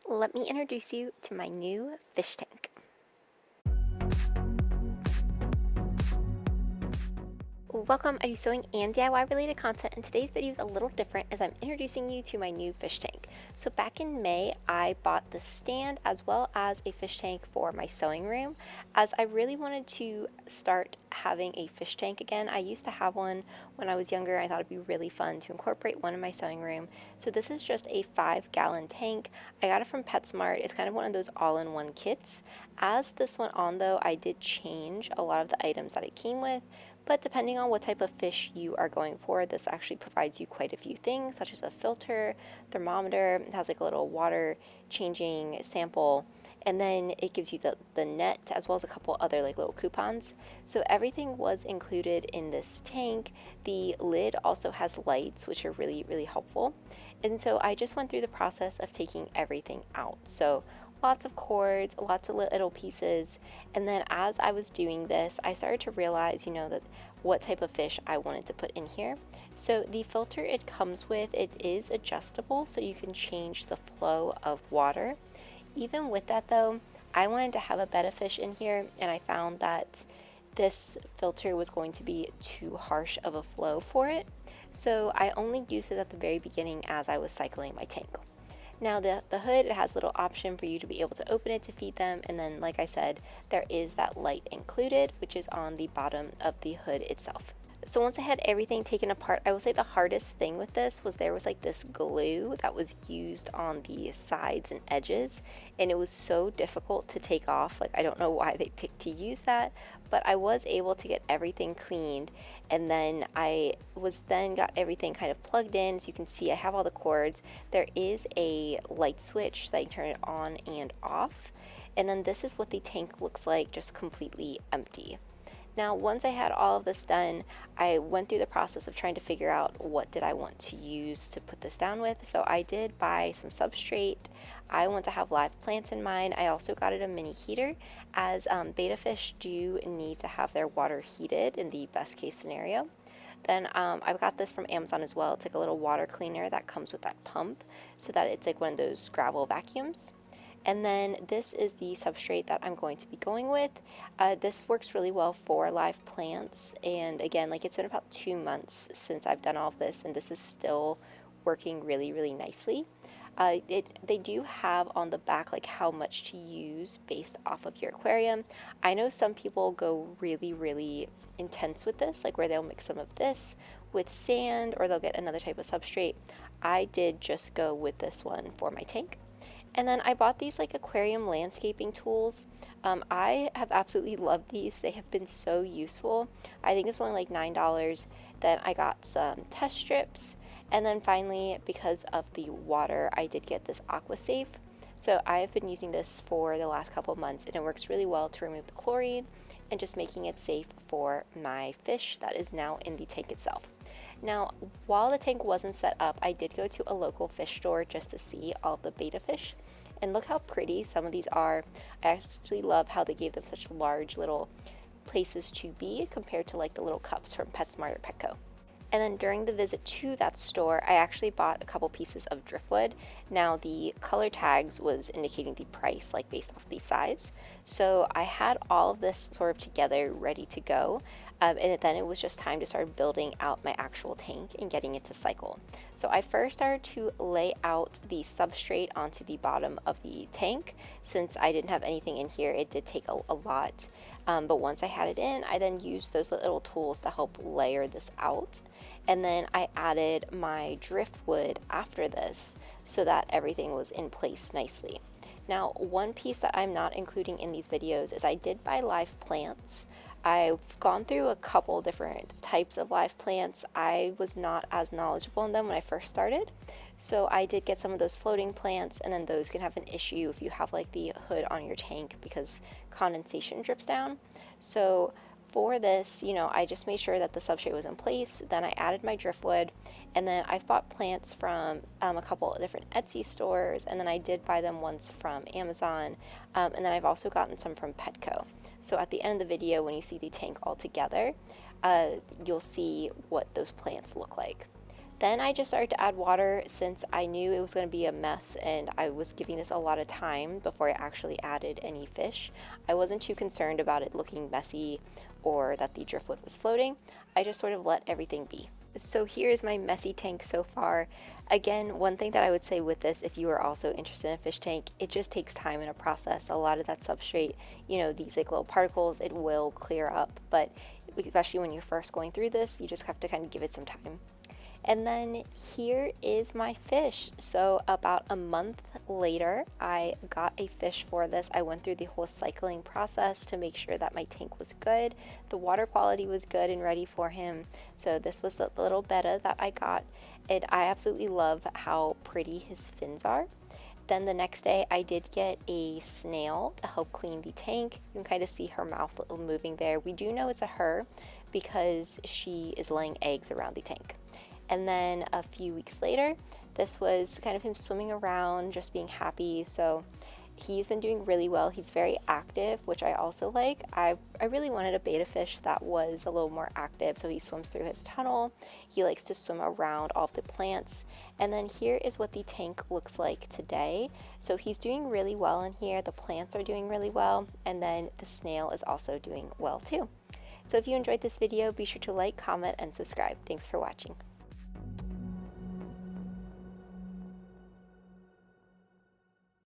Let me introduce you to my new fish tank. Welcome, I do sewing and DIY related content, and today's video is a little different as I'm introducing you to my new fish tank. So back in May, I bought the stand as well as a fish tank for my sewing room, as I really wanted to start having a fish tank again. I used to have one when I was younger. I thought it'd be really fun to incorporate one in my sewing room. So this is just a 5-gallon tank. I got it from PetSmart. It's kind of one of those all-in-one kits. As this went on though, I did change a lot of the items that it came with. But depending on what type of fish you are going for, this actually provides you quite a few things, such as a filter, thermometer. It has like a little water changing sample, and then it gives you the net as well as a couple other like little coupons. So everything was included in this tank. The lid also has lights, which are really, really helpful. And so I just went through the process of taking everything out. So lots of cords, lots of little pieces, and then as I was doing this, I started to realize, that what type of fish I wanted to put in here. So the filter it comes with, it is adjustable, so you can change the flow of water. Even with that though, I wanted to have a betta fish in here, and I found that this filter was going to be too harsh of a flow for it. So I only used it at the very beginning as I was cycling my tank. Now the hood, it has a little option for you to be able to open it to feed them, and then like I said, there is that light included, which is on the bottom of the hood itself. So once I had everything taken apart, I will say the hardest thing with this was there was like this glue that was used on the sides and edges, and it was so difficult to take off. Like, I don't know why they picked to use that, but I was able to get everything cleaned, and then I got everything kind of plugged in. As you can see, I have all the cords. There is a light switch that you turn it on and off, and then this is what the tank looks like, just completely empty. Now, once I had all of this done, I went through the process of trying to figure out what did I want to use to put this down with. So I did buy some substrate. I want to have live plants in mine. I also got it a mini heater, as betta fish do need to have their water heated in the best case scenario. Then I got this from Amazon as well. It's like a little water cleaner that comes with that pump, so that it's like one of those gravel vacuums. And then this is the substrate that I'm going to be going with. This works really well for live plants, and again, like, it's been about 2 months since I've done all of this, and this is still working really, really nicely. They do have on the back like how much to use based off of your aquarium. I know some people go really, really intense with this, like where they'll mix some of this with sand, or they'll get another type of substrate. I did just go with this one for my tank. And then I bought these like aquarium landscaping tools. I have absolutely loved these. They have been so useful. I think it's only like $9. Then I got some test strips. And then finally, because of the water, I did get this AquaSafe. So I've been using this for the last couple of months, and it works really well to remove the chlorine and just making it safe for my fish that is now in the tank itself. Now, while the tank wasn't set up, I did go to a local fish store just to see all of the betta fish. And look how pretty some of these are. I actually love how they gave them such large little places to be compared to like the little cups from PetSmart or Petco. And then during the visit to that store, I actually bought a couple pieces of driftwood. Now, the color tags was indicating the price, like based off the size. So I had all of this sort of together, ready to go. And then it was just time to start building out my actual tank and getting it to cycle. So I first started to lay out the substrate onto the bottom of the tank. Since I didn't have anything in here, it did take a lot. But once I had it in, I then used those little tools to help layer this out. And then I added my driftwood after this so that everything was in place nicely. Now, one piece that I'm not including in these videos is I did buy live plants. I've gone through a couple different types of live plants. I was not as knowledgeable in them when I first started. So I did get some of those floating plants, and then those can have an issue if you have like the hood on your tank because condensation drips down. So for this, I just made sure that the substrate was in place. Then I added my driftwood, and then I've bought plants from a couple of different Etsy stores, and then I did buy them once from Amazon, and then I've also gotten some from Petco. So at the end of the video, when you see the tank all together, you'll see what those plants look like. Then I just started to add water since I knew it was going to be a mess and I was giving this a lot of time before I actually added any fish. I wasn't too concerned about it looking messy or that the driftwood was floating. I just sort of let everything be. So here is my messy tank so far. Again, one thing that I would say with this, if you are also interested in a fish tank, it just takes time in a process. A lot of that substrate, these like little particles, it will clear up, but especially when you're first going through this, you just have to kind of give it some time. And then here is my fish. So about a month later, I got a fish for this. I went through the whole cycling process to make sure that my tank was good. The water quality was good and ready for him. So this was the little Betta that I got. And I absolutely love how pretty his fins are. Then the next day I did get a snail to help clean the tank. You can kind of see her mouth moving there. We do know it's a her because she is laying eggs around the tank. And then a few weeks later, this was kind of him swimming around, just being happy. So he's been doing really well. He's very active, which I also like. I really wanted a betta fish that was a little more active. So he swims through his tunnel. He likes to swim around all of the plants. And then here is what the tank looks like today. So he's doing really well in here. The plants are doing really well. And then the snail is also doing well too. So if you enjoyed this video, be sure to like, comment, and subscribe. Thanks for watching.